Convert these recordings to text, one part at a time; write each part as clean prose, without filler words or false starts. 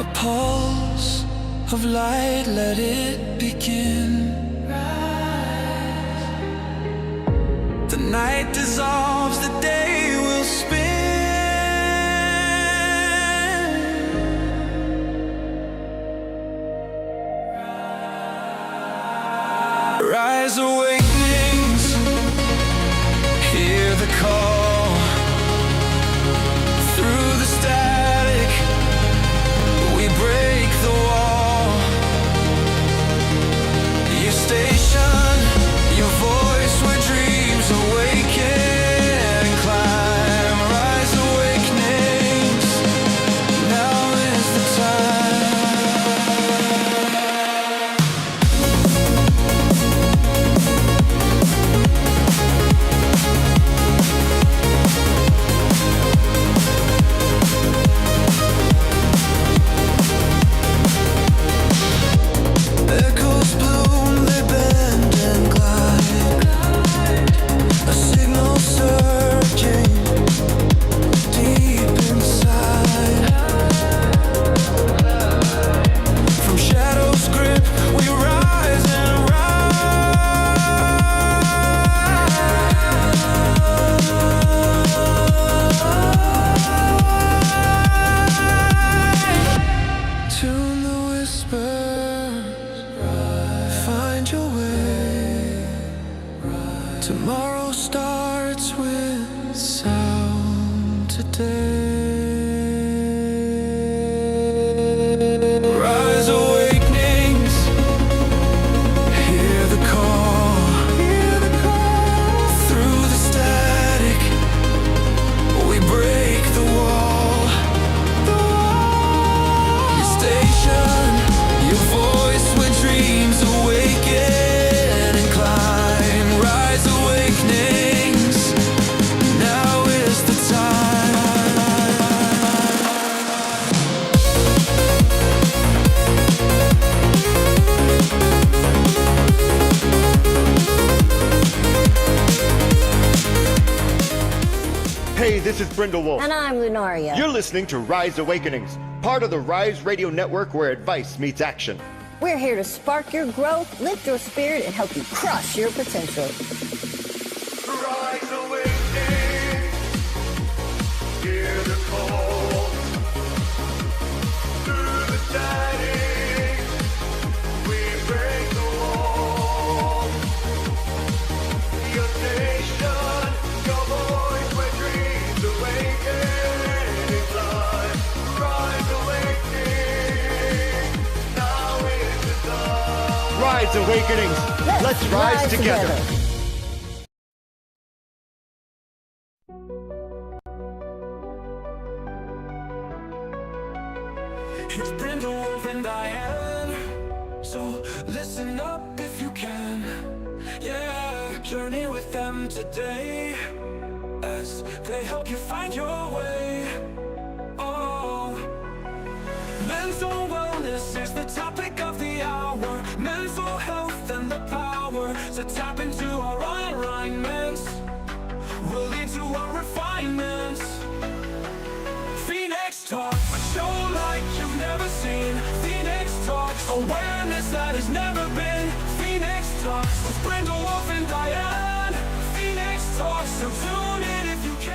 A pulse of light, let it begin. The night dissolves, the day will spin. Rise, awakenings, hear the call. Through the static, we break the wall. Your station, your voice where dreams awaken and climb. Rise, awakenings, now is the time. Echoes bloom, they bend and glide. A signal surging deep inside. From shadows grip, we rise and rise. Tune the whispers, find your way. Tomorrow starts with sound today. Rise, awakenings, hear the call. Through the static, we break the wall. Your station, your voice where dreams awaken and climb. Rise, awakenings, now is the time. Hey, this is Brindlewolf. And I'm Lunaria. You're listening to Rise Awakenings, part of the Rise Radio Network where advice meets action. We're here to spark your growth, lift your spirit, and help you crush your potential. Rise Awakenings, hear the call. Through the static, we break the wall. Your station, your voice where dreams awaken and climb. Rise Awakenings, now is the time. Rise Awakenings, let's rise together. It's Brindlewolf and Diane, so listen up if you can. Yeah, journey with them today as they help you find your way. Oh, mental wellness is the topic of the hour. Mental health and the power to tap into our alignments will lead to our refinements. Phoenix Talk, a show like you've never seen. Phoenix Talks, awareness that has never been. Phoenix Talks with Brindlewolf and Diane. Phoenix Talks, so tune in if you can.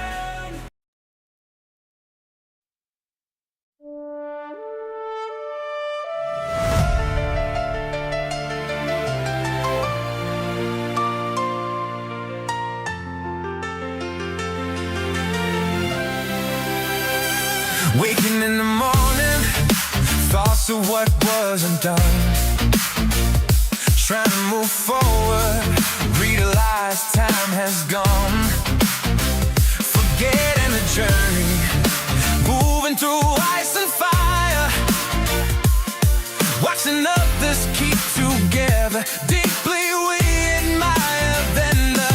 Waking in the morning, thoughts of what wasn't done. Trying to move forward, realize time has gone. Forgetting the journey, moving through ice and fire. Watching others keep together, deeply we admire. Then the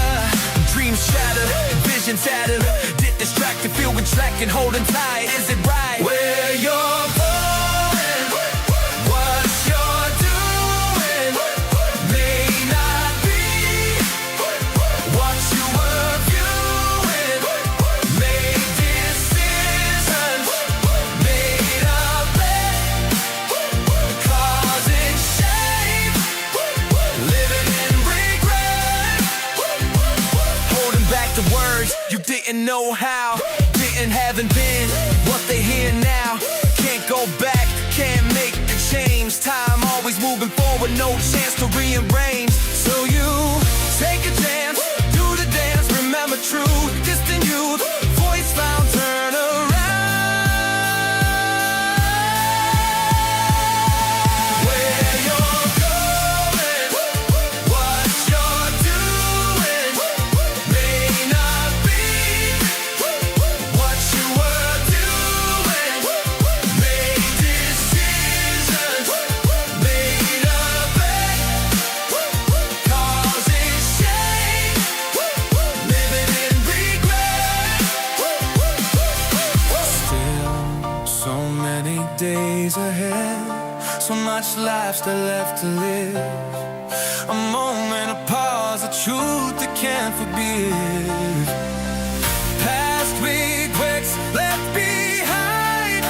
dreams shattered, vision tattered. Get distracted, feel contracted, holding tight. Is it right? Where you're going, what you're doing may not be what you were viewing. Made decisions, made a bet, You didn't know how, haven't been what they hear now. Can't go back, can't make a change. Time always moving forward, no chance to rearrange. So you take a chance, do the dance, remember truth, distant youth, voice found, turn around. Where you're going, what you're doing, may not be what you were doing. Make decisions, made a bet, causing shame, living in regret. Still, so many days ahead, so much life still left to live. A moment of pause, a truth that can't forgive. Past regrets left behind.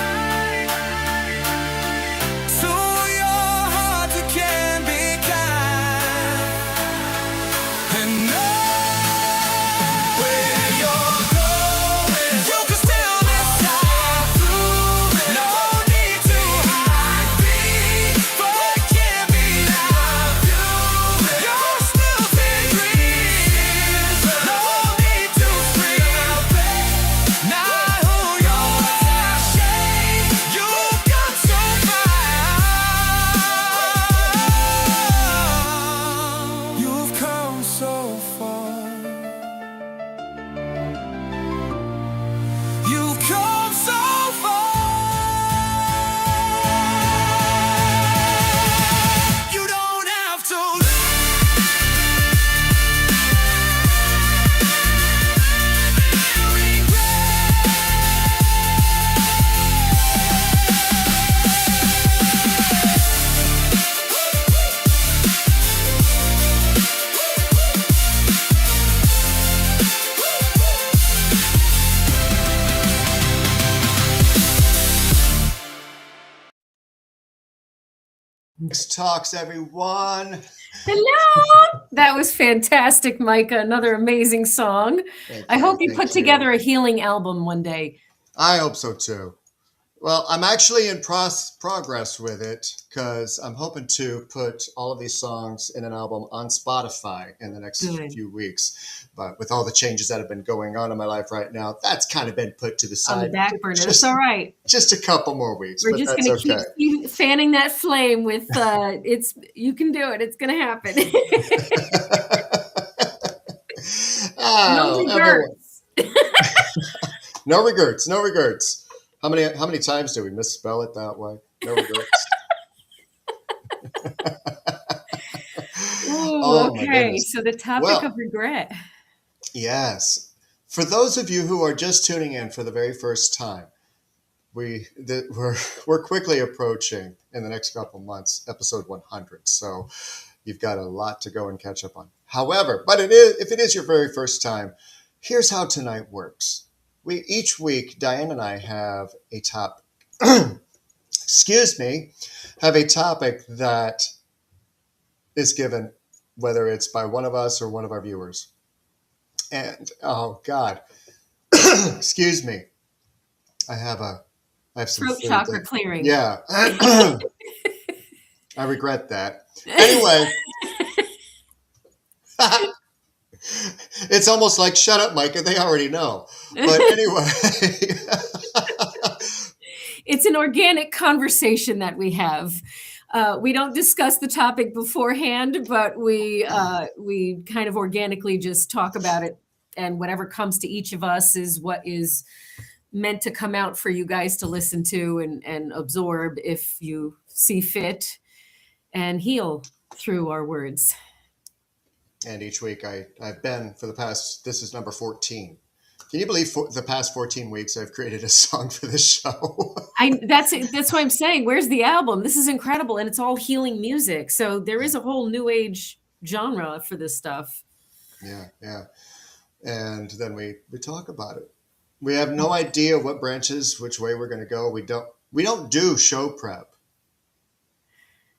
To your heart you can be kind. And know where you're going. You can still decide. No need to hide. But can't be now. You're still dreaming. No need to scream. Not who you are. You got so far. You've come so far. You've come so far. You don't have to Talks, everyone. Hello. That was fantastic, Micah. Another amazing song. I hope you put together a healing album one day. I hope so too. Well, I'm actually in progress with it because I'm hoping to put all of these songs in an album on Spotify in the next Good. few weeks. But with all the changes that have been going on in my life right now, that's kind of been put to the On side. the back burner. Just- That's all right. Just a couple more weeks. We're but just that's going to okay. keep fanning that flame with you can do it. It's going to happen. No Oh, everyone. regrets. No regrets. No regrets. How many times do we misspell it that way? No regrets. Ooh, Oh, my okay. goodness. So the topic Well- of regret. Yes. For those of you who are just tuning in for the very first time, we're quickly approaching in the next couple months episode 100. So you've got a lot to go and catch up on. However, if it is your very first time, here's how tonight works. Each week, Diane and I have a topic. Have a topic that is given, whether it's by one of us or one of our viewers. And oh God, excuse me. I have some Throat food chakra that- clearing. Yeah. I regret that. Anyway. It's almost like, shut up, Micah. They already know. But anyway. It's an organic conversation that we have. We don't discuss the topic beforehand, but we kind of organically just talk about it, and whatever comes to each of us is what is meant to come out for you guys to listen to and absorb if you see fit, and heal through our words. And each week I've been for the past, this is number 14. Can you believe the past 14 weeks I've created a song for this show? That's what I'm saying. Where's the album? This is incredible, and it's all healing music. So there is a whole new age genre for this stuff. Yeah. And then we talk about it. We have no idea what branches, which way we're going to go. We don't do show prep.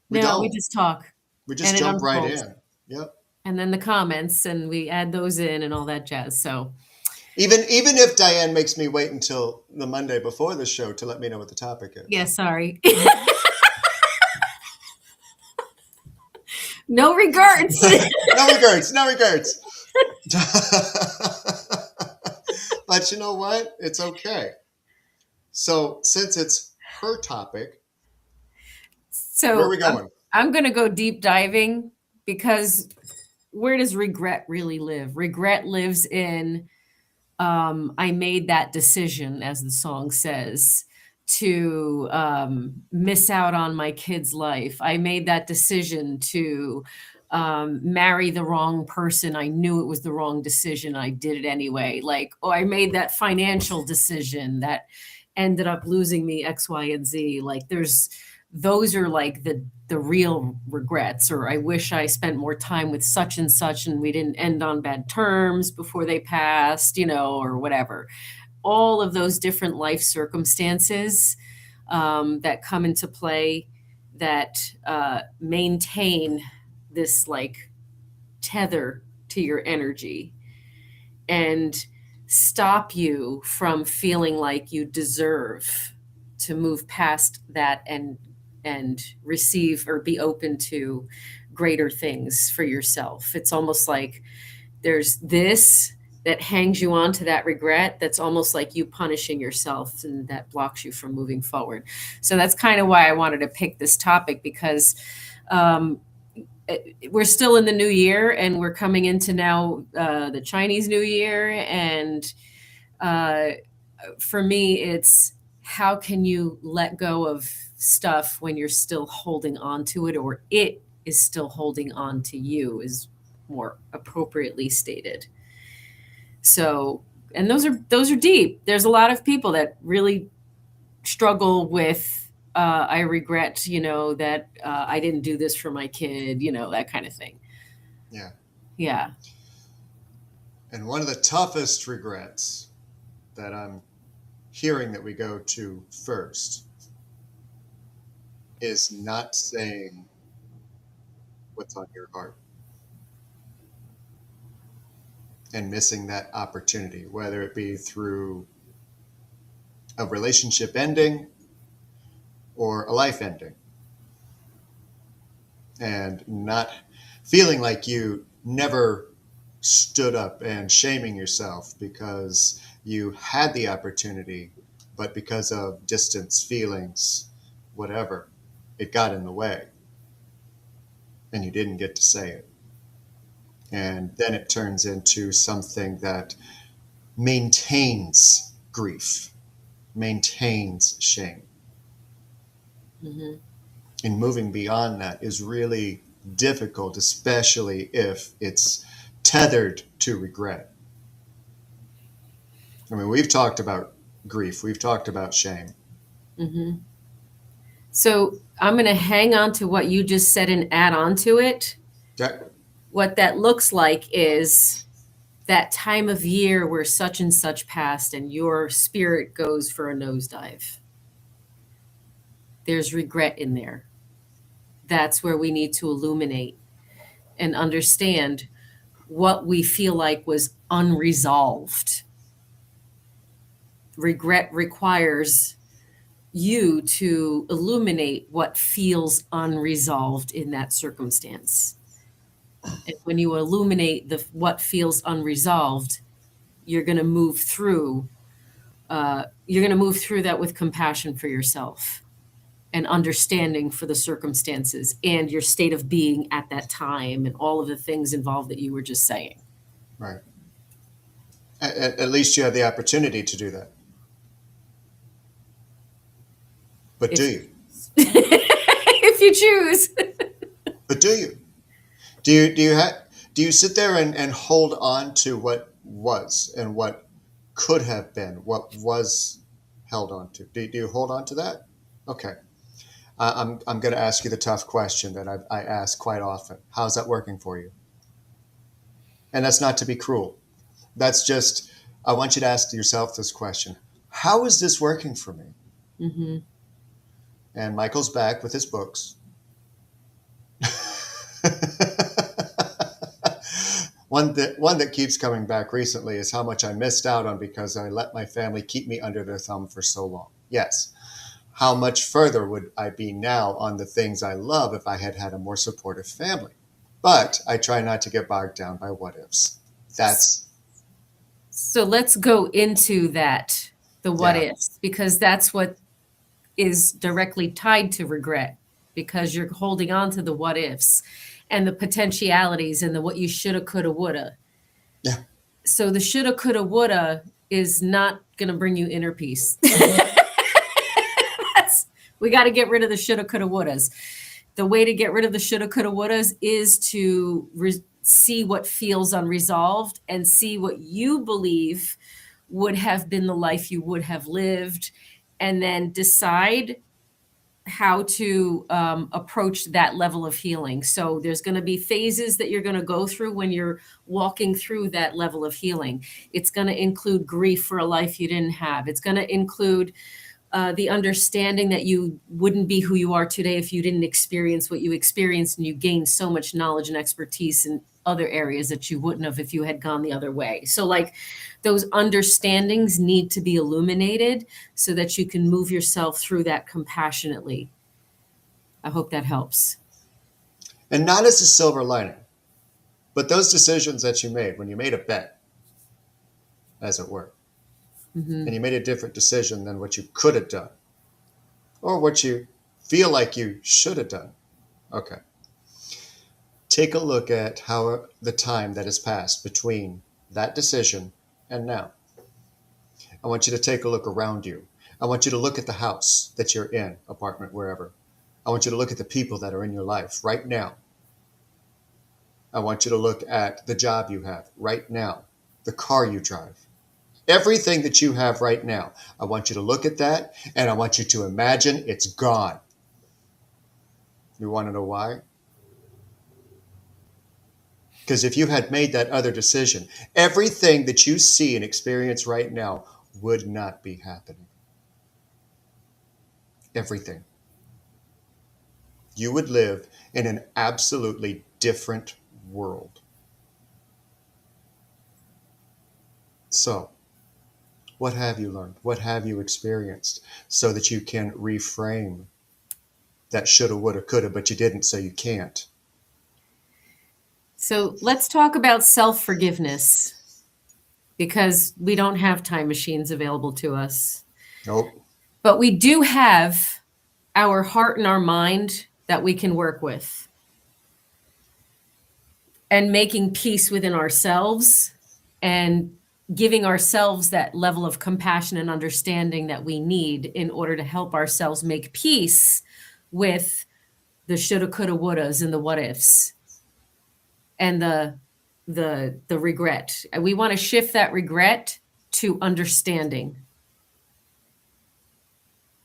We just talk. We just and jump right unfolds. in. Yep. And then the comments, and we add those in and all that jazz. So Even if Diane makes me wait until the Monday before the show to let me know what the topic is. Yeah, sorry. No regrets. No regrets. No regrets. But you know what? It's okay. So since it's her topic, So where are we going? I'm going to go deep diving because where does regret really live? Regret lives in I made that decision, as the song says, to miss out on my kid's life. I made that decision to marry the wrong person. I knew it was the wrong decision. I did it anyway. Like, oh, I made that financial decision that ended up losing me X, Y, and Z. Like, those are like the real regrets, or I wish I spent more time with such and such and we didn't end on bad terms before they passed, or whatever. All of those different life circumstances that come into play that maintain this like tether to your energy and stop you from feeling like you deserve to move past that and receive or be open to greater things for yourself. It's almost like there's this that hangs you on to that regret that's almost like you punishing yourself, and that blocks you from moving forward. So that's kind of why I wanted to pick this topic, because we're still in the new year and we're coming into now the Chinese New Year. And for me, it's how can you let go of stuff when you're still holding on to it, or it is still holding on to you, is more appropriately stated. So, and those are deep. There's a lot of people that really struggle with I regret, that I didn't do this for my kid, that kind of thing. Yeah. Yeah. And one of the toughest regrets that I'm hearing that we go to first is not saying what's on your heart and missing that opportunity, whether it be through a relationship ending or a life ending, and not feeling like you never stood up and shaming yourself because you had the opportunity, but because of distance, feelings, whatever, it got in the way and you didn't get to say it. And then it turns into something that maintains grief, maintains shame. Mm-hmm. And moving beyond that is really difficult, especially if it's tethered to regret. I mean, we've talked about grief, we've talked about shame. Mm-hmm. So I'm going to hang on to what you just said and add on to it. Okay. What that looks like is that time of year where such and such passed and your spirit goes for a nosedive. There's regret in there. That's where we need to illuminate and understand what we feel like was unresolved. Regret requires you to illuminate what feels unresolved in that circumstance. And when you illuminate what feels unresolved, you're going to move through. You're going to move through that with compassion for yourself and understanding for the circumstances and your state of being at that time and all of the things involved that you were just saying. Right. At least you have the opportunity to do that. But do you? If you choose. But do you? Do you sit there and hold on to what was and what could have been, what was held on to? Do you hold on to that? Okay. I'm going to ask you the tough question that I ask quite often. How's that working for you? And that's not to be cruel. That's just, I want you to ask yourself this question. How is this working for me? Mm-hmm. And Michael's back with his books. One that keeps coming back recently is how much I missed out on because I let my family keep me under their thumb for so long. Yes. How much further would I be now on the things I love if I had had a more supportive family? But I try not to get bogged down by what ifs. So let's go into that, the what Yeah. ifs, because that's what is directly tied to regret, because you're holding on to the what ifs and the potentialities and the what you shoulda, coulda, woulda. Yeah. So the shoulda, coulda, woulda is not going to bring you inner peace. We got to get rid of the shoulda, coulda, wouldas. The way to get rid of the shoulda, coulda, wouldas is to see what feels unresolved and see what you believe would have been the life you would have lived, and then decide how to approach that level of healing. So there's going to be phases that you're going to go through when you're walking through that level of healing. It's going to include grief for a life you didn't have. It's going to include the understanding that you wouldn't be who you are today if you didn't experience what you experienced, and you gained so much knowledge and expertise in other areas that you wouldn't have if you had gone the other way. So like those understandings need to be illuminated so that you can move yourself through that compassionately. I hope that helps. And not as a silver lining, but those decisions that you made when you made a bet, as it were, and you made a different decision than what you could have done or what you feel like you should have done. Okay. Take a look at how the time that has passed between that decision and now. I want you to take a look around you. I want you to look at the house that you're in, apartment, wherever. I want you to look at the people that are in your life right now. I want you to look at the job you have right now, the car you drive. Everything that you have right now, I want you to look at that, and I want you to imagine it's gone. You want to know why? Because if you had made that other decision, everything that you see and experience right now would not be happening. Everything. You would live in an absolutely different world. So, what have you learned? What have you experienced so that you can reframe that shoulda, woulda, coulda, but you didn't, so you can't? So let's talk about self-forgiveness, because we don't have time machines available to us. Nope. But we do have our heart and our mind that we can work with. And making peace within ourselves and giving ourselves that level of compassion and understanding that we need in order to help ourselves make peace with the shoulda, coulda, wouldas and the what ifs and the regret. And we want to shift that regret to understanding.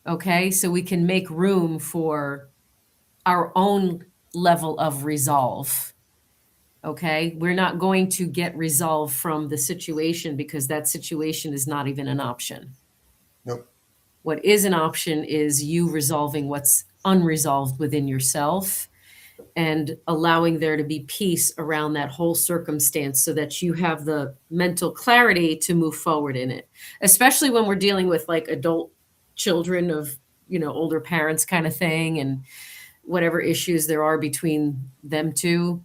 Okay, so we can make room for our own level of resolve. Okay, we're not going to get resolve from the situation because that situation is not even an option. Nope. What is an option is you resolving what's unresolved within yourself and allowing there to be peace around that whole circumstance so that you have the mental clarity to move forward in it, especially when we're dealing with like adult children of, older parents kind of thing, and whatever issues there are between them two.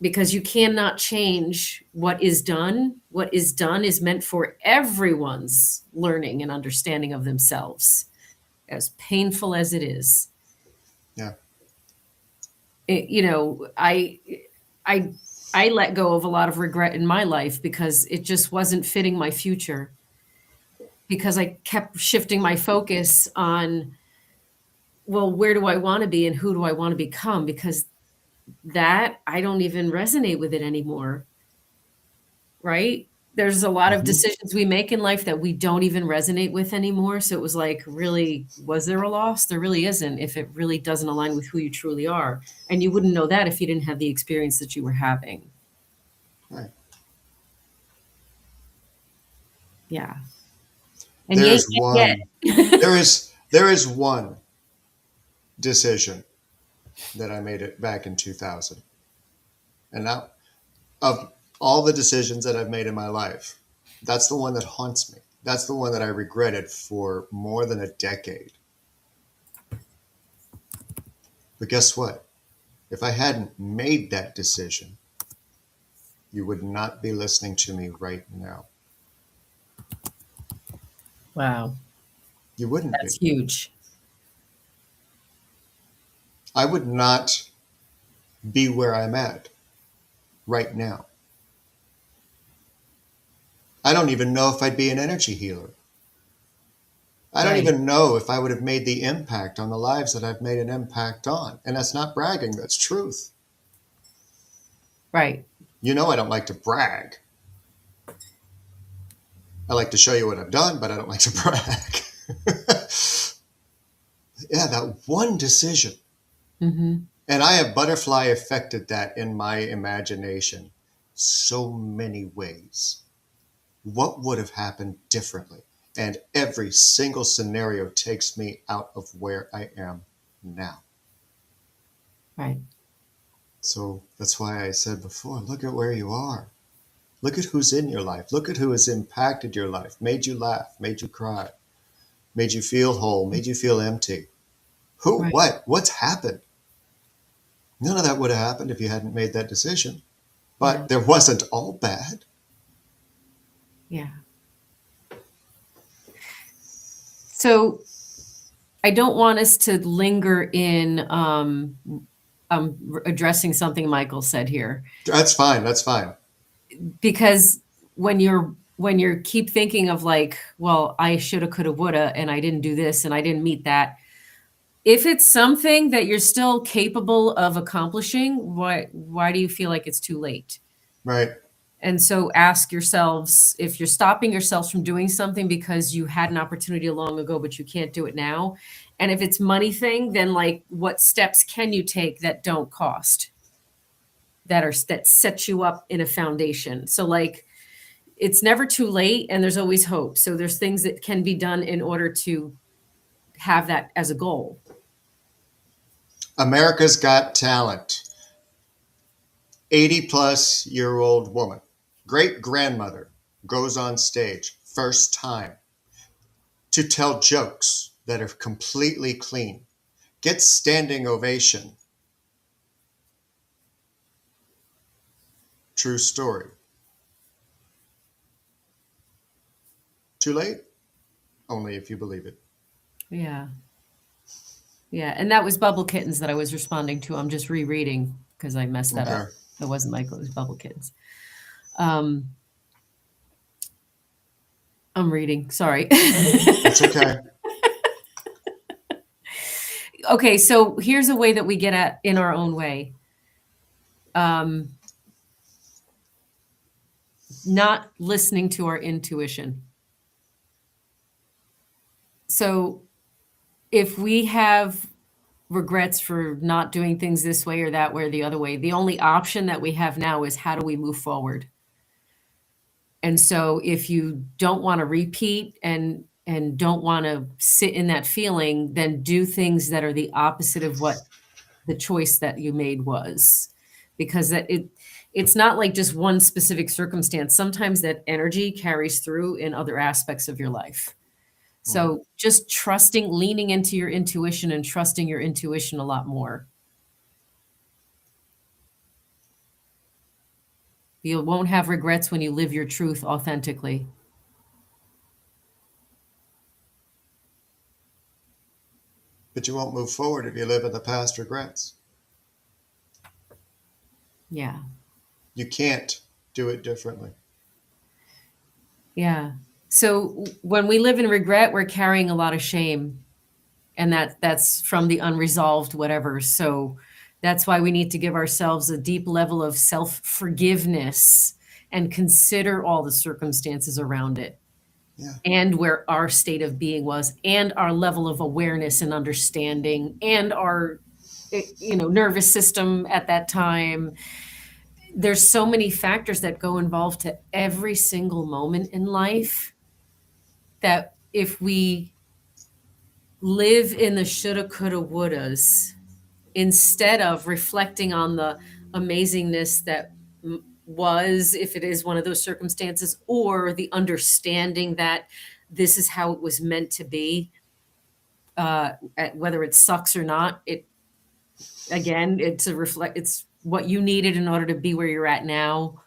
Because you cannot change what is done. What is done is meant for everyone's learning and understanding of themselves, as painful as it is. Yeah. I let go of a lot of regret in my life because it just wasn't fitting my future. Because I kept shifting my focus on, well, where do I want to be and who do I want to become? Because that I don't even resonate with it anymore. Right? There's a lot of decisions we make in life that we don't even resonate with anymore. So it was like, really, was there a loss? There really isn't, if it really doesn't align with who you truly are. And you wouldn't know that if you didn't have the experience that you were having. Right. Yeah. And There's yet. there is one decision that I made it back in 2000. And now, of all the decisions that I've made in my life, that's the one that haunts me. That's the one that I regretted for more than a decade. But guess what? If I hadn't made that decision, you would not be listening to me right now. Wow. You wouldn't That's be. huge. I would not be where I'm at right now. I don't even know if I'd be an energy healer. I don't Right. even know if I would have made the impact on the lives that I've made an impact on. And that's not bragging, that's truth. Right. You know I don't like to brag. I like to show you what I've done, but I don't like to brag. Yeah, that one decision. Mm-hmm. And I have butterfly affected that in my imagination so many ways. What would have happened differently? And every single scenario takes me out of where I am now. Right. So that's why I said before, look at where you are. Look at who's in your life. Look at who has impacted your life, made you laugh, made you cry, made you feel whole, made you feel empty. Who, Right. what's happened? None of that would have happened if you hadn't made that decision. But Yeah. there wasn't all bad. Yeah. So I don't want us to linger in addressing something Michael said here, That's fine. That's fine. because when you're keep thinking of like, well, I shoulda, coulda, woulda, and I didn't do this and I didn't meet that. If it's something that you're still capable of accomplishing, why do you feel like it's too late? Right. And so ask yourselves, if you're stopping yourselves from doing something because you had an opportunity long ago, but you can't do it now. And if it's money thing, then like what steps can you take that don't cost, that set you up in a foundation? So like, it's never too late and there's always hope. So there's things that can be done in order to have that as a goal. America's Got Talent. 80-plus-year-old woman, great grandmother, goes on stage, first time, to tell jokes that are completely clean, gets standing ovation. True story. Too late? Only if you believe it. Yeah. Yeah. And that was Bubble Kittens that I was responding to. I'm just rereading because I messed that up. Okay. It wasn't Michael, it was Bubble Kittens. I'm reading. Sorry. It's okay. Okay, so here's a way that we get at in our own way. Not listening to our intuition. So if we have regrets for not doing things this way or that way or the other way, the only option that we have now is how do we move forward? And so if you don't want to repeat and don't want to sit in that feeling, then do things that are the opposite of what the choice that you made was. Because that it's not like just one specific circumstance. Sometimes that energy carries through in other aspects of your life. So just trusting, leaning into your intuition and trusting your intuition a lot more. You won't have regrets when you live your truth authentically. But you won't move forward if you live in the past regrets. Yeah. You can't do it differently. Yeah. So when we live in regret, we're carrying a lot of shame, and that's from the unresolved whatever. So that's why we need to give ourselves a deep level of self-forgiveness and consider all the circumstances around it. Yeah. And where our state of being was, and our level of awareness and understanding, and our nervous system at that time. There's so many factors that go involved to every single moment in life that if we live in the shoulda, coulda, wouldas, instead of reflecting on the amazingness that was, if it is one of those circumstances, or the understanding that this is how it was meant to be, whether it sucks or not. It's what you needed in order to be where you're at now.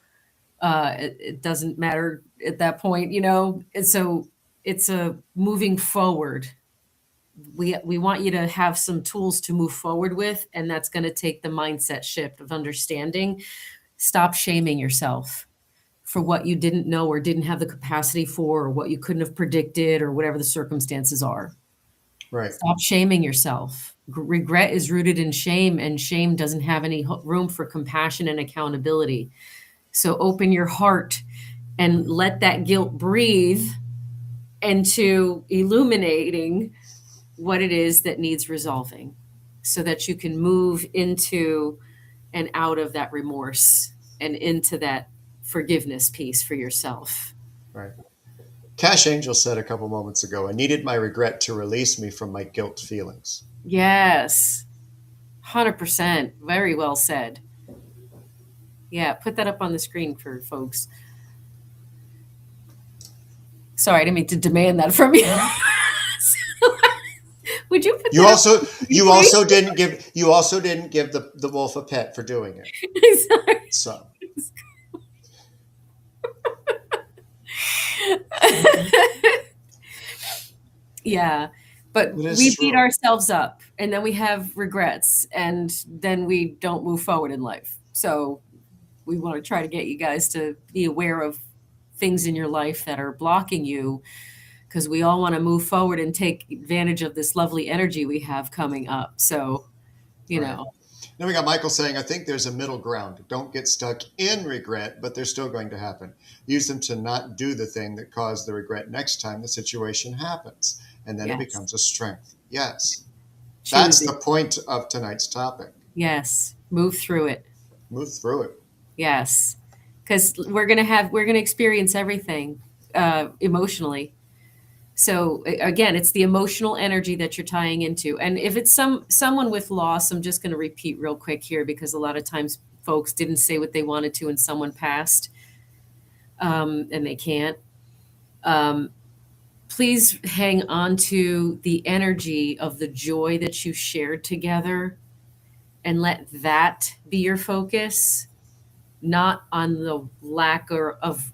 It doesn't matter at that point, And so it's a moving forward. We want you to have some tools to move forward with, and that's going to take the mindset shift of understanding. Stop shaming yourself for what you didn't know or didn't have the capacity for, or what you couldn't have predicted, or whatever the circumstances are. Right. Stop shaming yourself. Regret is rooted in shame, and shame doesn't have any room for compassion and accountability. So open your heart and let that guilt breathe into illuminating what it is that needs resolving, so that you can move into and out of that remorse and into that forgiveness piece for yourself. Right. Cash Angel said a couple moments ago, I needed my regret to release me from my guilt feelings. Yes. 100%. Very well said. Yeah, put that up on the screen for folks. Sorry, I didn't mean to demand that from you. Would you put You that also up? you also didn't give the wolf a pet for doing it. Sorry. So Yeah, but It is we true. beat ourselves up, and then we have regrets, and then we don't move forward in life. So we want to try to get you guys to be aware of things in your life that are blocking you, because we all want to move forward and take advantage of this lovely energy we have coming up. So, Right. Then we got Michael saying, I think there's a middle ground. Don't get stuck in regret, but they're still going to happen. Use them to not do the thing that caused the regret next time the situation happens. And then it Yes. becomes a strength. Yes. That's Choosing. the point of tonight's topic. Yes, move through it. Move through it. Yes, because we're gonna experience everything emotionally. So again, it's the emotional energy that you're tying into. And if it's someone with loss, I'm just going to repeat real quick here, because a lot of times folks didn't say what they wanted to and someone passed, and they can't. Please hang on to the energy of the joy that you shared together, and let that be your focus, not on the lack of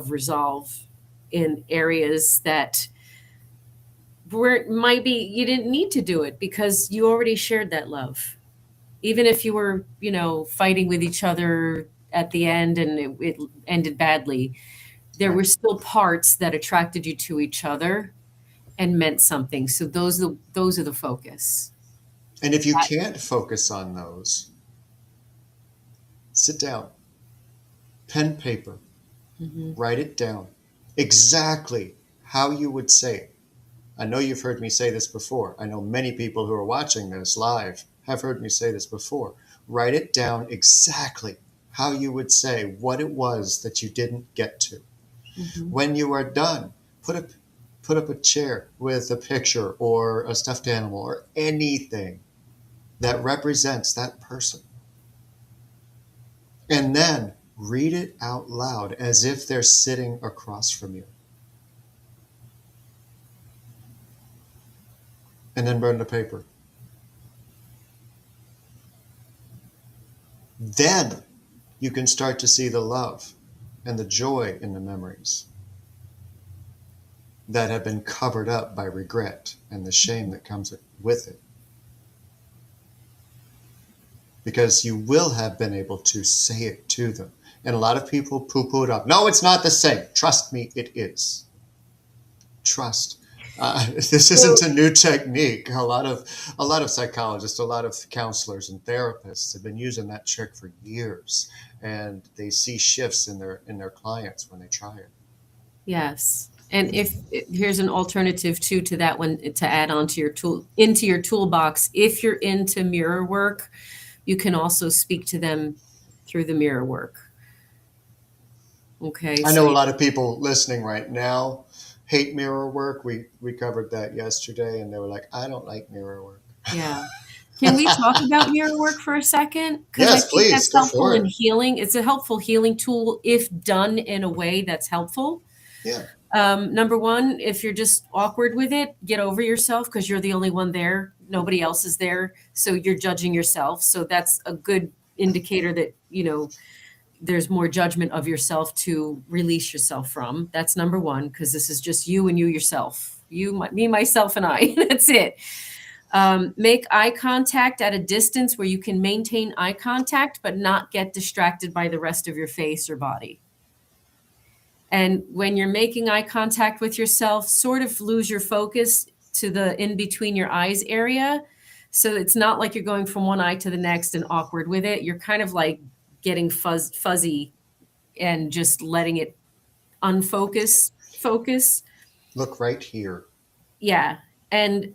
resolve in areas that where it might be you didn't need to do it, because you already shared that love. Even if you were, fighting with each other at the end and it ended badly, there were still parts that attracted you to each other and meant something. So those are the focus. And if you can't focus on those, sit down, pen, paper, write it down exactly how you would say it. I know you've heard me say this before. I know many people who are watching this live have heard me say this before. Write it down exactly how you would say what it was that you didn't get to. When you are done, put up a chair with a picture or a stuffed animal or anything that represents that person. And then read it out loud as if they're sitting across from you. And then burn the paper. Then you can start to see the love and the joy in the memories that have been covered up by regret and the shame that comes with it. Because you will have been able to say it to them. And a lot of people poo-poo it up. No, it's not the same. Trust me, it is. Trust. This isn't a new technique. A lot of psychologists, a lot of counselors and therapists have been using that trick for years, and they see shifts in their clients when they try it. Yes. And here's an alternative too to that one to add on to into your toolbox. If you're into mirror work, you can also speak to them through the mirror work. Okay. I know a lot of people listening right now hate mirror work. We covered that yesterday, and they were like, I don't like mirror work. Yeah. Can we talk about mirror work for a second? Because I Yes, think please, that's go helpful for in it. healing. It's a helpful healing tool if done in a way that's helpful. Yeah. Number one, if you're just awkward with it, get over yourself because you're the only one there. Nobody else is there. So you're judging yourself. So that's a good indicator that, there's more judgment of yourself to release yourself from. That's number one, because this is just you and you yourself. Me, myself, and I. That's it. Make eye contact at a distance where you can maintain eye contact, but not get distracted by the rest of your face or body. And when you're making eye contact with yourself, sort of lose your focus to the in between your eyes area. So it's not like you're going from one eye to the next and awkward with it. You're kind of like getting fuzzy and just letting it focus. Look right here. Yeah. And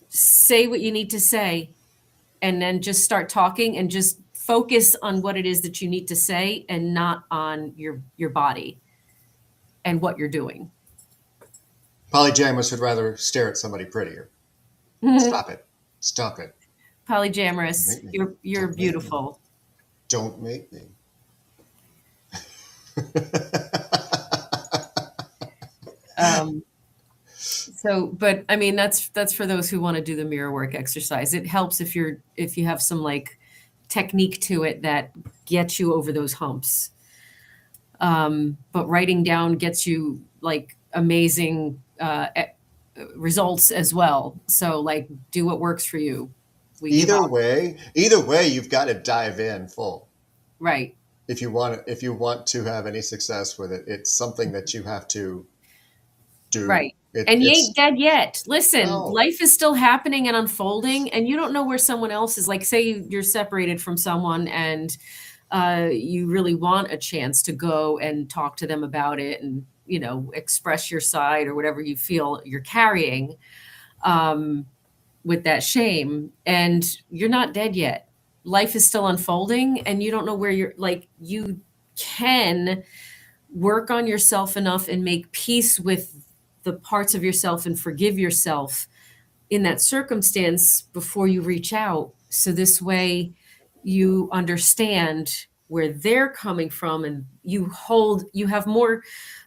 say what you need to say, and then just start talking and just focus on what it is that you need to say and not on your body and what you're doing. Polyamorous would rather stare at somebody prettier. Stop it. Stop it. Polyamorous, you're Don't beautiful. Don't make me. But I mean, that's for those who want to do the mirror work exercise. It helps if you have some like technique to it that gets you over those humps. But writing down gets you like amazing results as well. So like, do what works for you. Either way, you've got to dive in full. Right. If you want to have any success with it, it's something that you have to do. Right. And you ain't dead yet. Listen, life is still happening and unfolding, and you don't know where someone else is. Like, say you're separated from someone and you really want a chance to go and talk to them about it and, express your side or whatever you feel you're carrying with that shame. And you're not dead yet. Life is still unfolding, and you don't know where you can work on yourself enough and make peace with the parts of yourself and forgive yourself in that circumstance before you reach out. So this way you understand where they're coming from, and you have more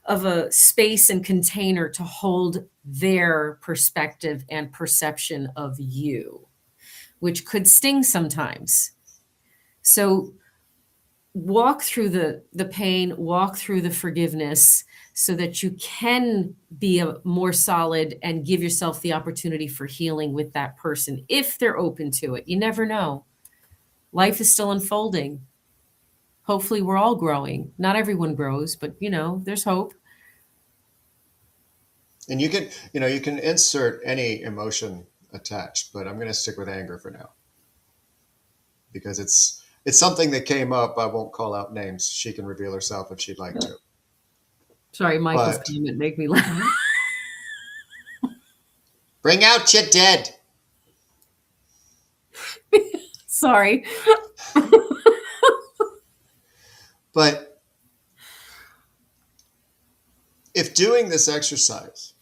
of a space and container to hold their perspective and perception of you, which could sting sometimes. So walk through the pain, walk through the forgiveness, so that you can be a more solid and give yourself the opportunity for healing with that person if they're open to it. You never know. Life is still unfolding. Hopefully we're all growing. Not everyone grows, but there's hope. And you can insert any emotion attached, but I'm going to stick with anger for now, because it's something that came up. I won't call out names. She can reveal herself if she'd like to. Sorry, Michael's comment make me laugh. Bring out your dead. Sorry. But if doing this exercise,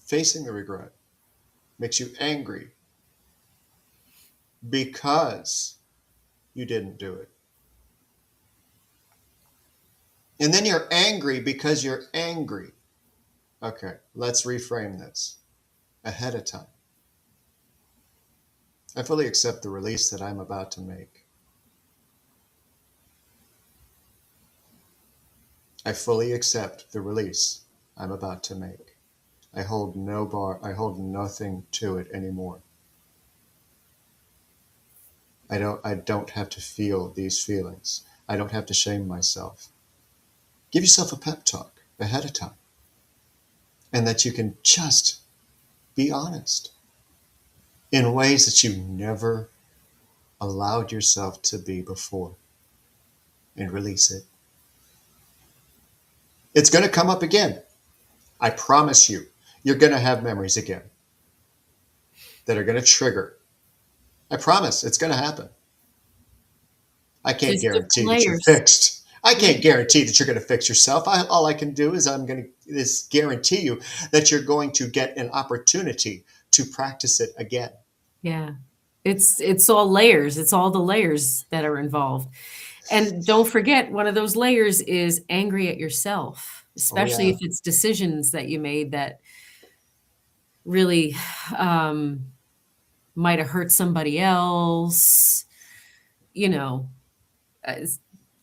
facing the regret, makes you angry because you didn't do it, and then you're angry because you're angry. Okay, let's reframe this ahead of time. I fully accept the release that I'm about to make. I fully accept the release I'm about to make. I hold nothing to it anymore. I don't have to feel these feelings. I don't have to shame myself. Give yourself a pep talk ahead of time, and that you can just be honest in ways that you never allowed yourself to be before, and release it. It's going to come up again. I promise you, you're going to have memories again that are going to trigger. I promise it's going to happen. I can't guarantee that you're fixed. I can't guarantee that you're going to fix yourself. All I can do is I'm going to guarantee you that you're going to get an opportunity to practice it again. Yeah. It's all layers. It's all the layers that are involved. And don't forget, one of those layers is angry at yourself, Oh especially yeah. if it's decisions that you made that really um, might have hurt somebody else. You know, as-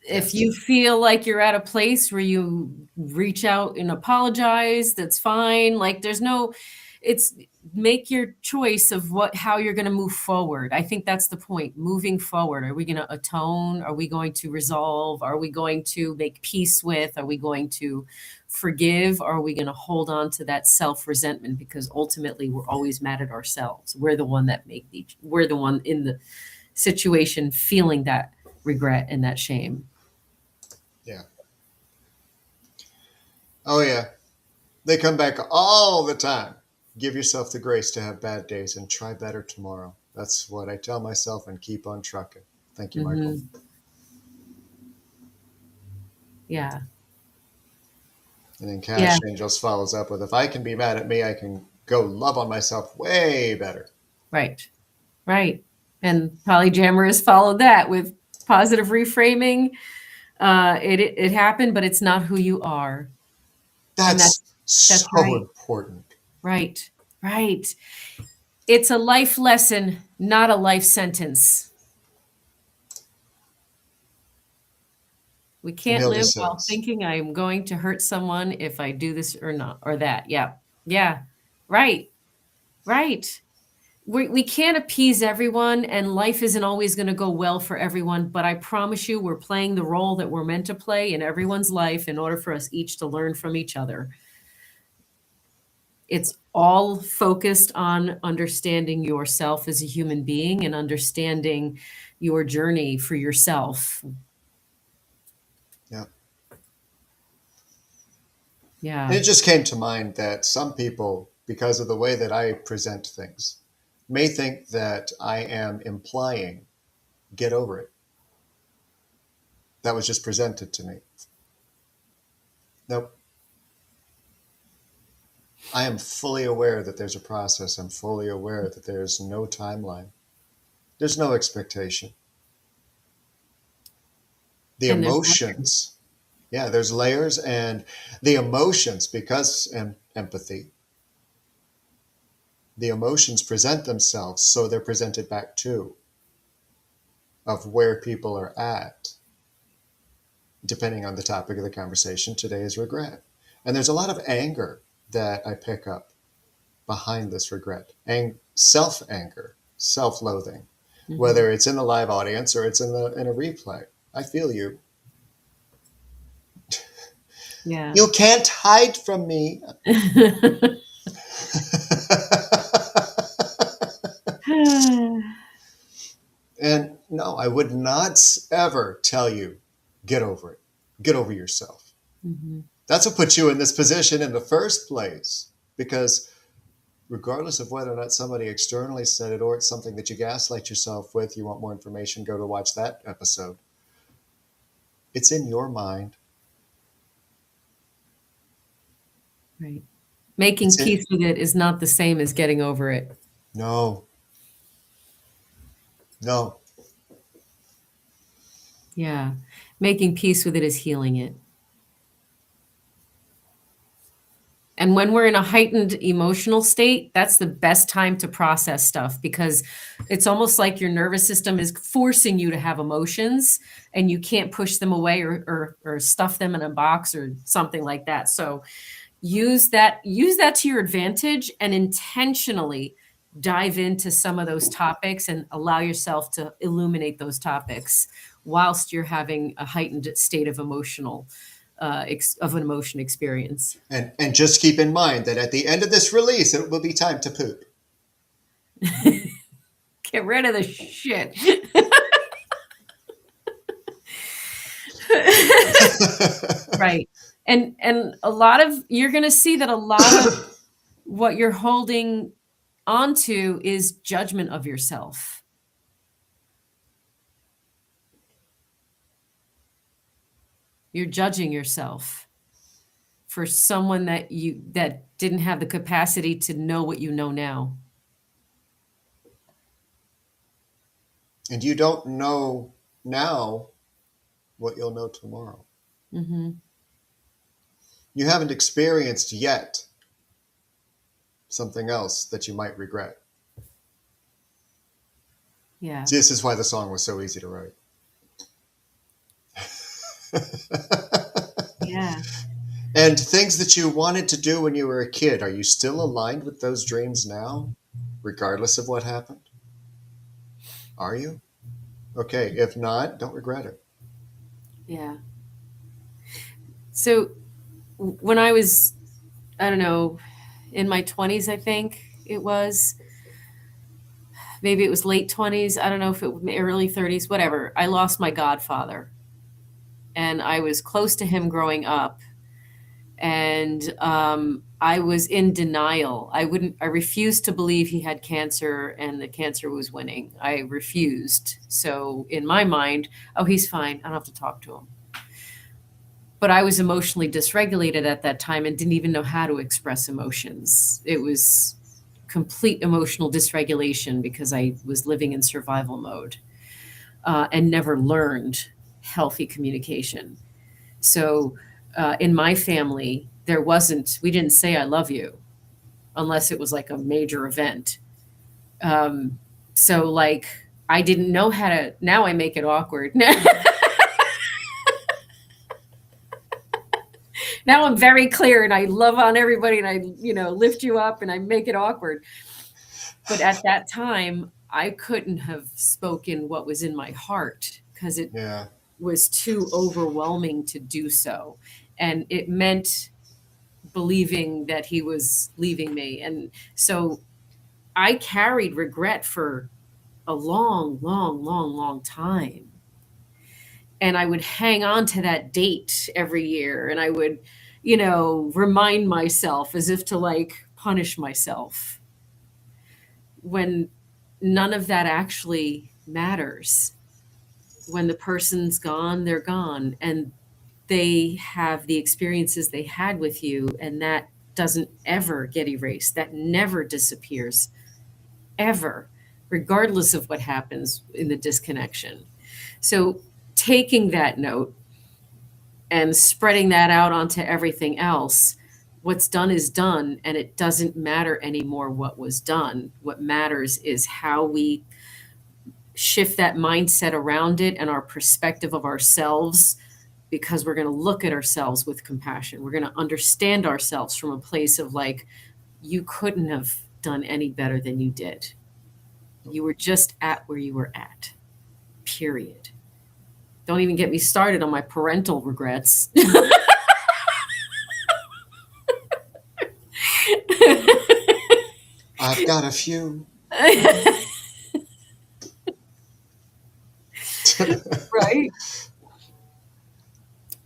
if Yes. you feel like you're at a place where you reach out and apologize, that's fine. Like there's no, it's make your choice of how you're going to move forward. I think that's the point. Moving forward. Are we going to atone? Are we going to resolve? Are we going to make peace with? Are we going to forgive? Or are we going to hold on to that self-resentment? Because ultimately we're always mad at ourselves. We're the one that we're the one in the situation feeling that regret and that shame. Yeah. Oh yeah. They come back all the time. Give yourself the grace to have bad days and try better tomorrow. That's what I tell myself and keep on trucking. Thank you, Michael. Mm-hmm. Yeah. And then Yeah. Cash Angels follows up with, if I can be mad at me, I can go love on myself way better. Right. Right. And Polymorph has followed that with positive reframing. It happened, but it's not who you are. And That's that's so right. important. Right. Right. It's a life lesson, not a life sentence. We can't Amelia live while says, thinking I'm going to hurt someone if I do this or not, or that. Yeah. Yeah. Right. Right. We can't appease everyone, and life isn't always going to go well for everyone. But I promise you, we're playing the role that we're meant to play in everyone's life in order for us each to learn from each other. It's all focused on understanding yourself as a human being and understanding your journey for yourself. yeah. Yeah. And it just came to mind that some people, because of the way that I present things, may think that I am implying, get over it. That was just presented to me. Nope. I am fully aware that there's a process. I'm fully aware that there's no timeline. There's no expectation. The And there's layers. emotions, yeah, there's layers, and the emotions, because empathy, the emotions present themselves, so they're presented back too, of where people are at, depending on the topic of the conversation. Today is regret. And there's a lot of anger that I pick up behind this regret, and self-anger, self-loathing, whether it's in the live audience or it's in a replay. I feel you. Yeah. You can't hide from me. And no, I would not ever tell you, get over it. Get over yourself. Mm-hmm. That's what put you in this position in the first place. Because regardless of whether or not somebody externally said it or it's something that you gaslight yourself with, you want more information, go to watch that episode. It's in your mind. Right. Making It's in, peace with it is not the same as getting over it. no, no. Yeah. Making peace with it is healing it. And when we're in a heightened emotional state, that's the best time to process stuff because it's almost like your nervous system is forcing you to have emotions and you can't push them away or stuff them in a box or something like that. So use that to your advantage and intentionally dive into some of those topics and allow yourself to illuminate those topics whilst you're having a heightened state of of an emotion experience. And just keep in mind that at the end of this release, it will be time to poop. Get rid of the shit. Right. And a lot of you're going to see that a lot of what you're holding onto is judgment of yourself. You're judging yourself for someone that didn't have the capacity to know what you know now. And you don't know now what you'll know tomorrow. Mm-hmm. You haven't experienced yet something else that you might regret. Yeah. See, this is why the song was so easy to write. Yeah. And things that you wanted to do when you were a kid, are you still aligned with those dreams now, regardless of what happened? Are you? Okay, if not, don't regret it. Yeah. So when I was, I don't know, in my 20s, I think it was, maybe it was late 20s. I don't know if it was early 30s, whatever. I lost my godfather. And I was close to him growing up. And I was in denial. I refused to believe he had cancer and the cancer was winning. I refused. So in my mind, oh, he's fine. I don't have to talk to him. But I was emotionally dysregulated at that time and didn't even know how to express emotions. It was complete emotional dysregulation because I was living in survival mode and never learned healthy communication. So in my family, we didn't say I love you unless it was like a major event. So like I didn't know how to, now I make it awkward. Now I'm very clear and I love on everybody and I, lift you up and I make it awkward. But at that time, I couldn't have spoken what was in my heart because it was too overwhelming to do so. And it meant believing that he was leaving me. And so I carried regret for a long, long, long, long time. And I would hang on to that date every year. And I would, remind myself as if to like punish myself when none of that actually matters. When the person's gone, they're gone. And they have the experiences they had with you, and that doesn't ever get erased. That never disappears, ever, regardless of what happens in the disconnection. So taking that note and spreading that out onto everything else, what's done is done, and it doesn't matter anymore what was done. What matters is how we shift that mindset around it and our perspective of ourselves, because we're going to look at ourselves with compassion. We're going to understand ourselves from a place of like, you couldn't have done any better than you did. You were just at where you were at, period. Don't even get me started on my parental regrets. I've got a few. Right?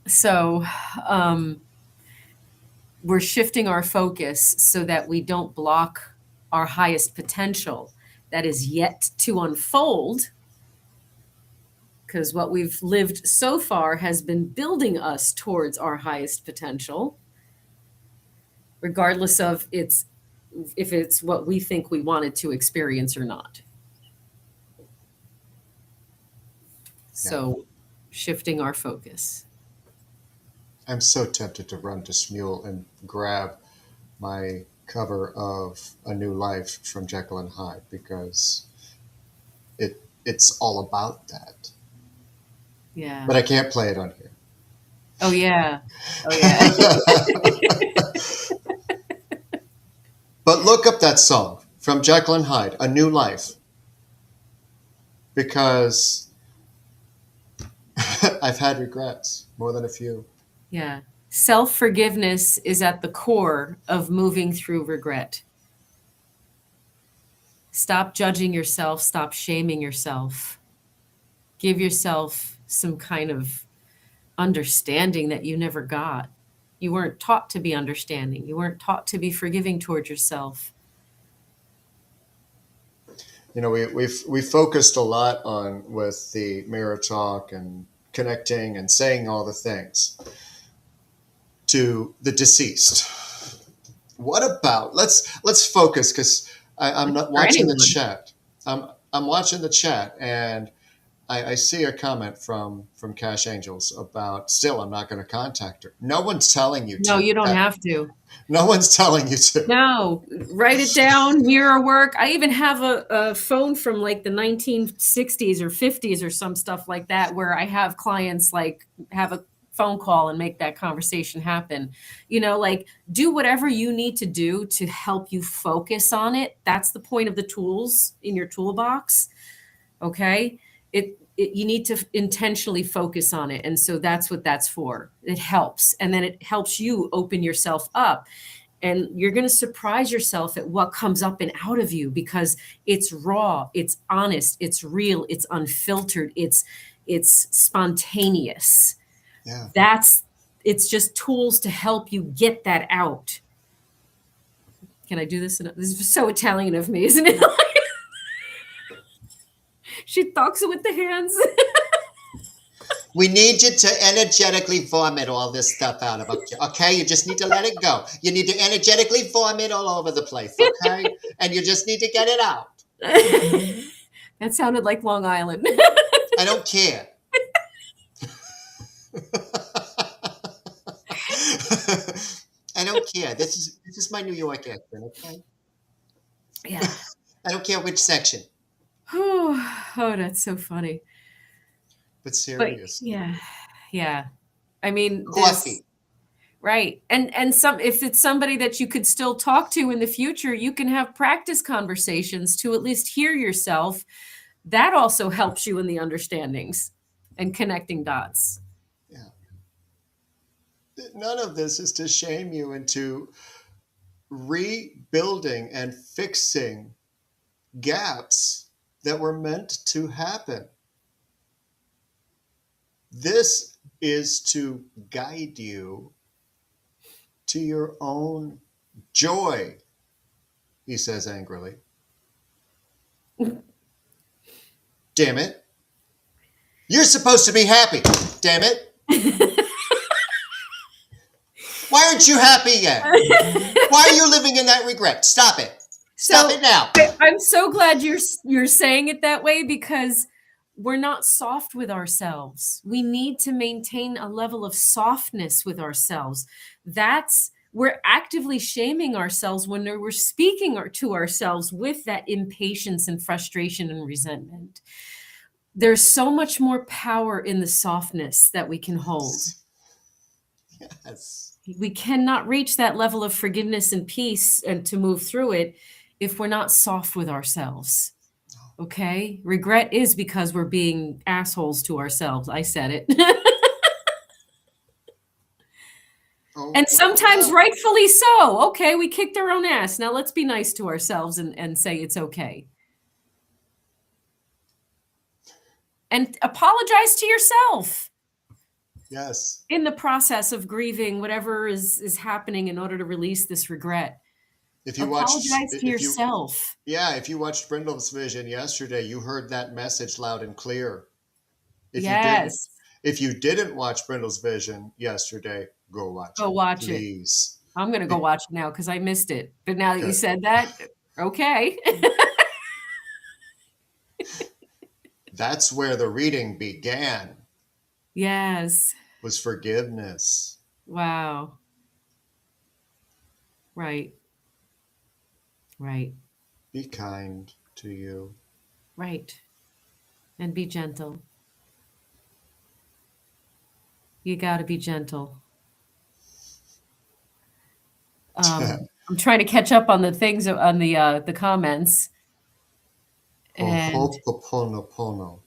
So we're shifting our focus so that we don't block our highest potential that is yet to unfold, because what we've lived so far has been building us towards our highest potential, regardless of if it's what we think we wanted to experience or not. So shifting our focus. I'm so tempted to run to Smule and grab my cover of A New Life from Jekyll and Hyde, because it's all about that. Yeah. But I can't play it on here. Oh yeah. Oh yeah. But look up that song from Jekyll and Hyde, A New Life, because I've had regrets, more than a few. Yeah. Self-forgiveness is at the core of moving through regret. Stop judging yourself. Stop shaming yourself. Give yourself some kind of understanding that you never got. You weren't taught to be understanding. You weren't taught to be forgiving towards yourself. We focused a lot on with the mirror talk and connecting and saying all the things to the deceased. What about let's focus, because I'm not watching the chat. I'm watching the chat, and I see a comment from Cash Angels about still I'm not going to contact her. No one's telling you No, to. you don't have to. No one's telling you to. No, write it down, mirror work. I even have a phone from like the 1960s or 50s or some stuff like that where I have clients like have a phone call and make that conversation happen. Like do whatever you need to do to help you focus on it. That's the point of the tools in your toolbox. Okay? You need to intentionally focus on it. And so that's what that's for. It helps. And then it helps you open yourself up. And you're going to surprise yourself at what comes up and out of you because it's raw, it's honest, it's real, it's unfiltered, it's spontaneous. Yeah. It's just tools to help you get that out. Can I do this? This is so Italian of me, isn't it? She talks with the hands. We need you to energetically vomit all this stuff out of you, okay? You just need to let it go. You need to energetically vomit all over the place, okay? And you just need to get it out. That sounded like Long Island. I don't care. I don't care. This is my New York accent, okay? Yeah. I don't care which section. Oh, that's so funny. But serious. Yeah. I mean, Coffee. Right. And if it's somebody that you could still talk to in the future, you can have practice conversations to at least hear yourself. That also helps you in the understandings and connecting dots. Yeah. None of this is to shame you into rebuilding and fixing gaps that were meant to happen. This is to guide you to your own joy, he says angrily. Damn it. You're supposed to be happy. Damn it. Why aren't you happy yet? Why are you living in that regret? Stop it. Stop it now. I'm so glad you're saying it that way because we're not soft with ourselves. We need to maintain a level of softness with ourselves. We're actively shaming ourselves when we're speaking to ourselves with that impatience and frustration and resentment. There's so much more power in the softness that we can hold. Yes. We cannot reach that level of forgiveness and peace and to move through it if we're not soft with ourselves. Okay? Regret is because we're being assholes to ourselves. I said it. And sometimes rightfully so. Okay, we kicked our own ass. Now let's be nice to ourselves and say it's okay. And apologize to yourself. Yes. In the process of grieving whatever is happening in order to release this regret. If you apologize to yourself. If you watched Brindlewolf's Vision yesterday, you heard that message loud and clear. Yes. If you didn't watch Brindle's Vision yesterday, go watch it. Go watch please. It. I'm going to go watch it now because I missed it. But now that you said that, okay. That's where the reading began. Yes. Was forgiveness. Wow. Right. Right. Be kind to you. Right. And be gentle. You got to be gentle. I'm trying to catch up on the things on the comments. And Ho'oponopono.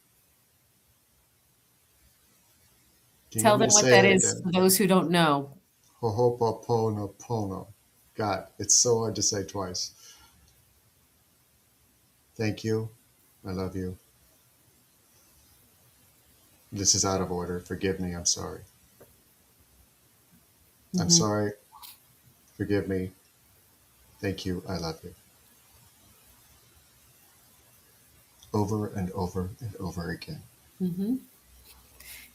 Tell them what that is for those who don't know. Ho'oponopono. God, it's so hard to say twice. Thank you. I love you. This is out of order. Forgive me. I'm sorry. I'm sorry. Forgive me. Thank you. I love you. Over and over and over again. Mm-hmm.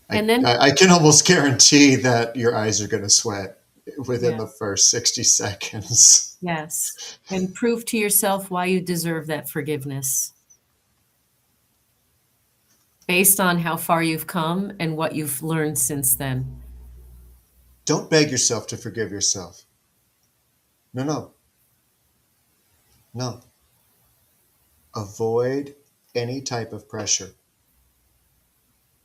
And then I can almost guarantee that your eyes are going to sweat within the first 60 seconds. Yes. And prove to yourself why you deserve that forgiveness. based on how far you've come and what you've learned since then. Don't beg yourself to forgive yourself. No, no, no. Avoid any type of pressure.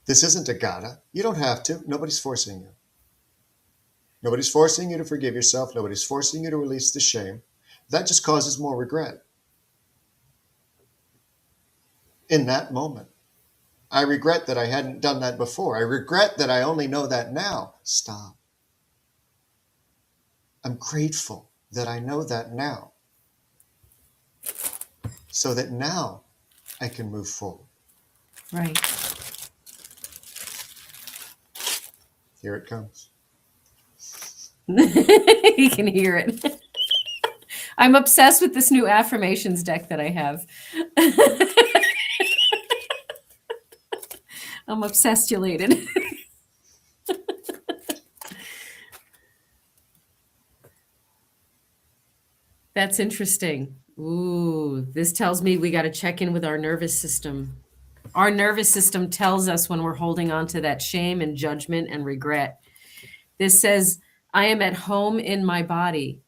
This isn't a gotta. You don't have to. Nobody's forcing you. Nobody's forcing you to forgive yourself. Nobody's forcing you to release the shame. That just causes more regret. In that moment, I regret that I hadn't done that before. I regret that I only know that now. Stop. I'm grateful that I know that now, so that now I can move forward. Right. Here it comes. You can hear it. I'm obsessed with this new affirmations deck that I have. I'm obsessulated. That's interesting. Ooh, this tells me we got to check in with our nervous system. Our nervous system tells us when we're holding on to that shame and judgment and regret. This says, I am at home in my body.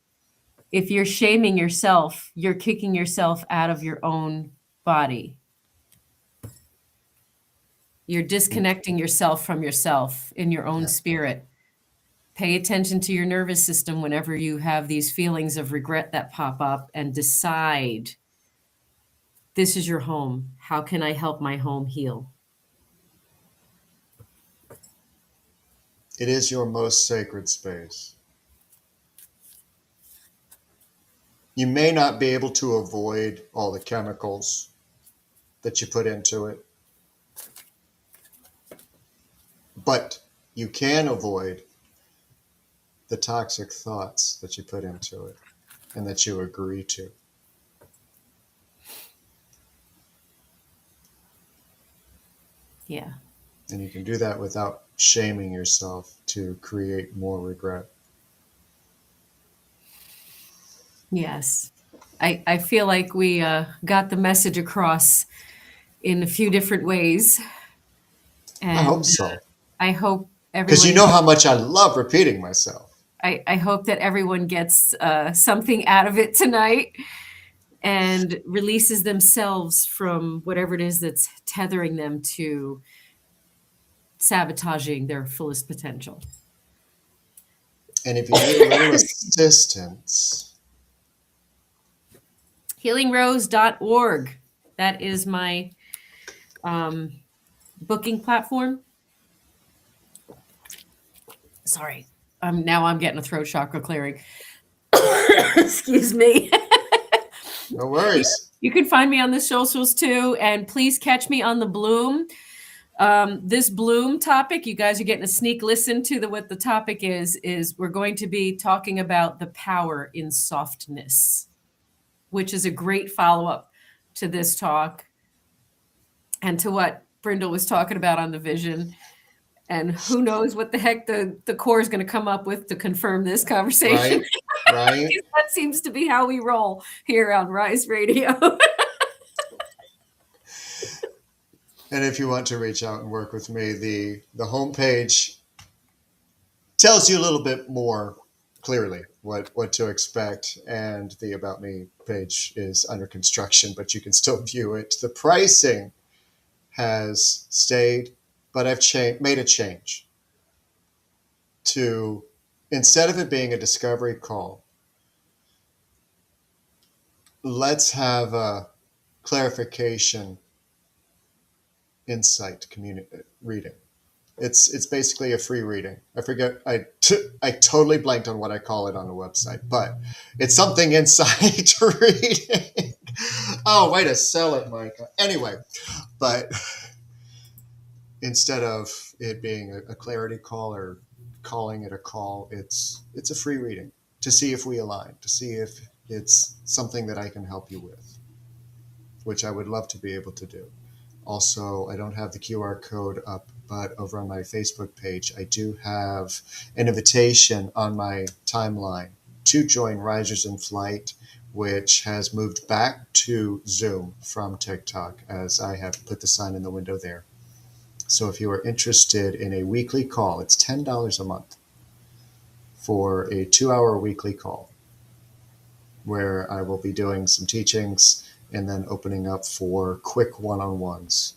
If you're shaming yourself, you're kicking yourself out of your own body. You're disconnecting yourself from yourself in your own spirit. Pay attention to your nervous system whenever you have these feelings of regret that pop up, and decide, this is your home. How can I help my home heal? It is your most sacred space. You may not be able to avoid all the chemicals that you put into it, but you can avoid the toxic thoughts that you put into it and that you agree to. Yeah. And you can do that without shaming yourself to create more regret. Yes. I feel like we got the message across in a few different ways. And I hope so. I hope everyone... Because you know how much I love repeating myself. I hope that everyone gets something out of it tonight and releases themselves from whatever it is that's tethering them to sabotaging their fullest potential. And if you need a little assistance, healingrose.org. That is my booking platform. Sorry. Now I'm getting a throat chakra clearing. Excuse me. no worries. You can find me on the socials too. And please catch me on the Bloom. This Bloom topic, you guys are getting a sneak listen to what the topic is we're going to be talking about the power in softness, which is a great follow-up to this talk and to what Brindle was talking about on the vision. And who knows what the heck the core is going to come up with to confirm this conversation. Right. That seems to be how we roll here on Rise Radio. And if you want to reach out and work with me, the homepage tells you a little bit more clearly what to expect, and the About Me page is under construction, but you can still view it. The pricing has stayed, but I've made a change to, instead of it being a discovery call, let's have a clarification insight reading. It's basically a free reading. I forget, I totally blanked on what I call it on the website, but it's something insight reading. Oh, way to sell it, Michka. Anyway, but instead of it being a clarity call or calling it a call, it's a free reading to see if we align, to see if it's something that I can help you with, which I would love to be able to do. Also, I don't have the QR code up, but over on my Facebook page, I do have an invitation on my timeline to join Risers in Flight, which has moved back to Zoom from TikTok, as I have put the sign in the window there. So if you are interested in a weekly call, it's $10 a month for a 2-hour weekly call where I will be doing some teachings and then opening up for quick one-on-ones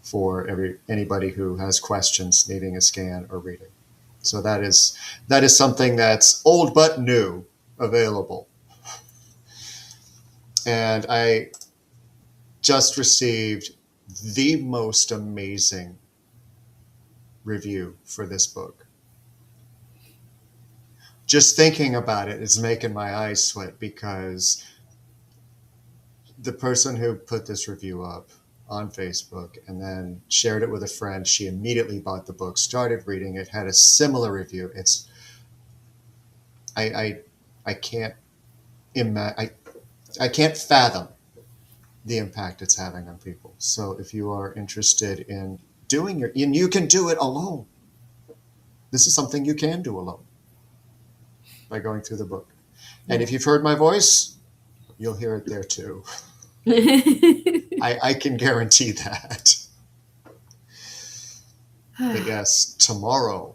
for anybody who has questions needing a scan or reading. So that is something that's old but new available. And I just received the most amazing review for this book. Just thinking about it is making my eyes sweat, because the person who put this review up on Facebook and then shared it with a friend, she immediately bought the book, started reading it, had a similar review. It's I can't I can't fathom the impact it's having on people. So if you are interested in doing and you can do it alone. This is something you can do alone by going through the book. And if you've heard my voice, you'll hear it there too. I can guarantee that. But yes, tomorrow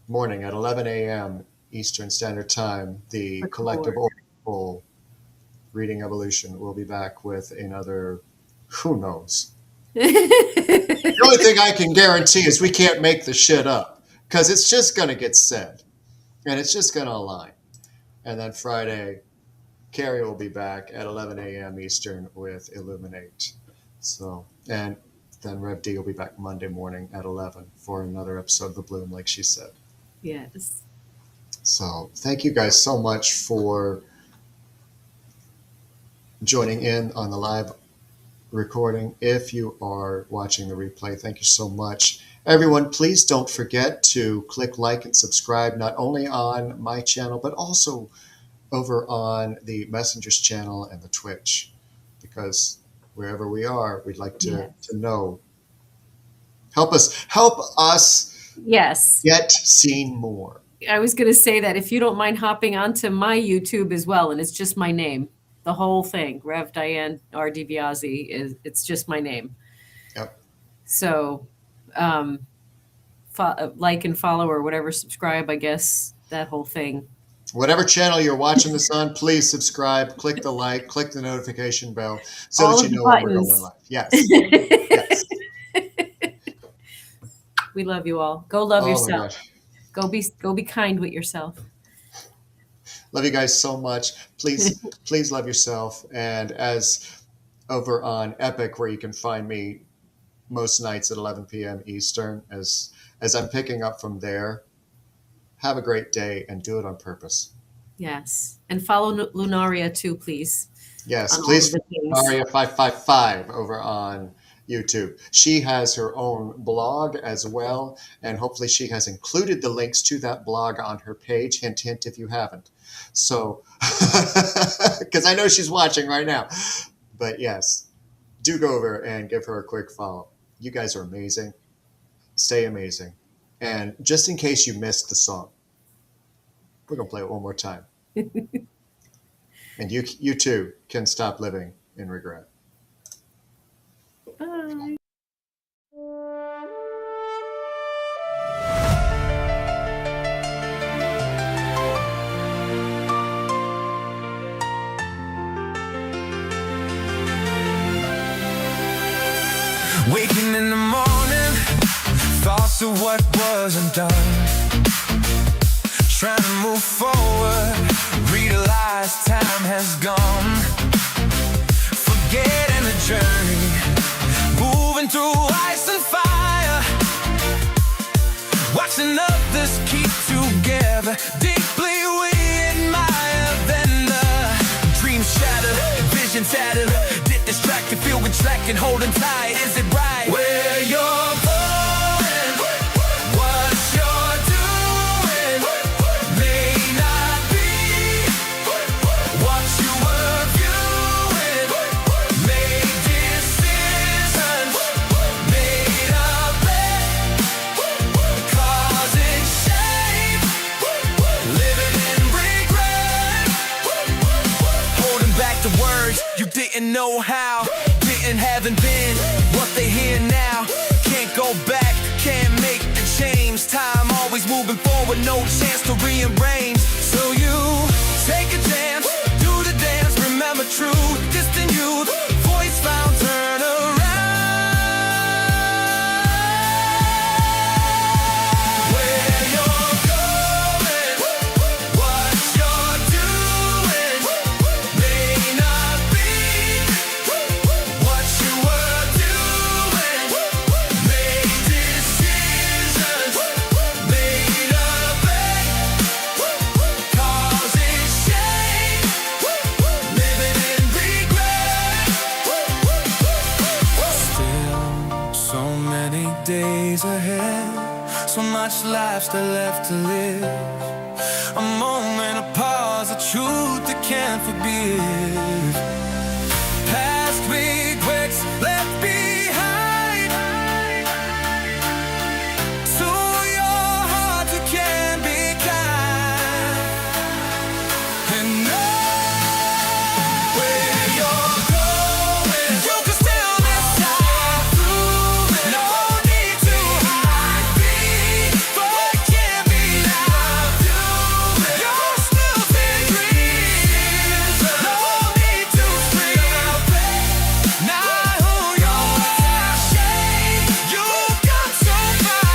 morning at 11 a.m. Eastern Standard Time, the Collective Oracle Reading Evolution will be back with another, who knows? The only thing I can guarantee is we can't make the shit up, because it's just going to get said and it's just going to align. And then Friday, Carrie will be back at 11 a.m. Eastern with Illuminate. So, and then Rev D will be back Monday morning at 11 for another episode of The Bloom, like she said. Yes. So thank you guys so much for joining in on the live recording. If you are watching the replay, thank you so much. Everyone, please don't forget to click like and subscribe, not only on my channel, but also over on the Messengers channel and the Twitch, because wherever we are, we'd like to know. Help us Yes. get seen more. I was going to say that if you don't mind hopping onto my YouTube as well, and it's just my name, the whole thing, Rev Diane R. DiBiase, it's just my name. Yep. So like and follow or whatever, subscribe, I guess, that whole thing. Whatever channel you're watching this on, please subscribe, click the like, click the notification bell so All that of you the know when we're buttons. going live. Yes. Yes. We love you all. Go love Oh my yourself. gosh. Go be kind with yourself. Love you guys so much. Please love yourself. And as over on Epic, where you can find me most nights at 11 p.m. Eastern, as I'm picking up from there, have a great day and do it on purpose. Yes. And follow Lunaria too, please. Yes, on please. all of the things. Aria555 over on YouTube. She has her own blog as well, and hopefully she has included the links to that blog on her page. Hint, hint, if you haven't. So, because I know she's watching right now. But yes, do go over and give her a quick follow. You guys are amazing. Stay amazing. And just in case you missed the song, we're going to play it one more time. And you too can stop living in regret. Bye. Waking in the morning, thoughts of what wasn't done. Trying to move forward, realize time has gone. Forgetting the journey, moving through ice and fire. Watching others keep together, deeply we admire. Then the dreams shatter, vision tattered. Get distracted, feel retracted, holding tight. Is it right? Where you're going, what you're doing may not be what you were viewing. Make decisions, made of it, causing shame, living in regret, holding back the words you didn't know how, haven't been what they hear now. go back, can't make the change. Time always moving forward, no chance to rearrange. So you take a chance, do the dance, remember truth, distant youth, voice found, turn around. Where you're going, what you're doing, may not be what you were doing. Make decisions, made a bet, causing shame, living in regret. Still, so many days ahead, so much life still left to live. A moment, a pause, a truth that can't forgive. Past regrets left behind. To your heart you can be kind. And know where you're going. You can still decide. No need to hide. But can't be loud. You're still big dreams. No need to scream. Not who you are. You got so far.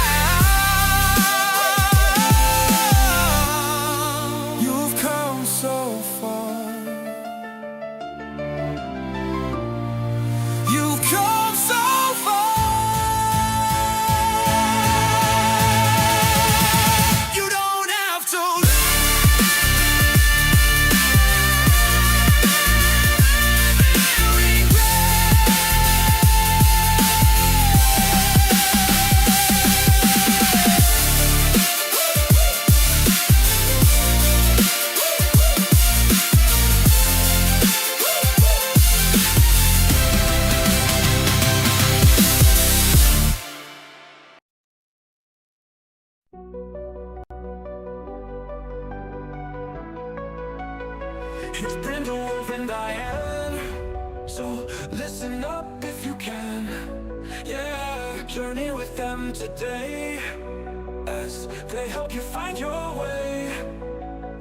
You've come so far. You've come so far. You don't have to It's Brindlewolf and Diane, so listen up if you can. Yeah, journey with them today as they help you find your way.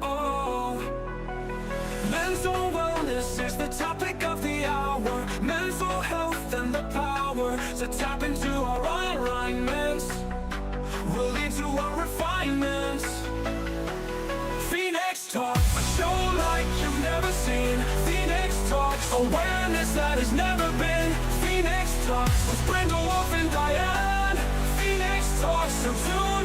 Oh, mental wellness is the topic of the hour. Mental health and the power to tap into our alignments will lead to our refinements. Phoenix Talk, a show like you've never seen. Phoenix Talks, awareness that has never been. Phoenix Talks with Brindlewolf and Diane. Phoenix Talks, so tune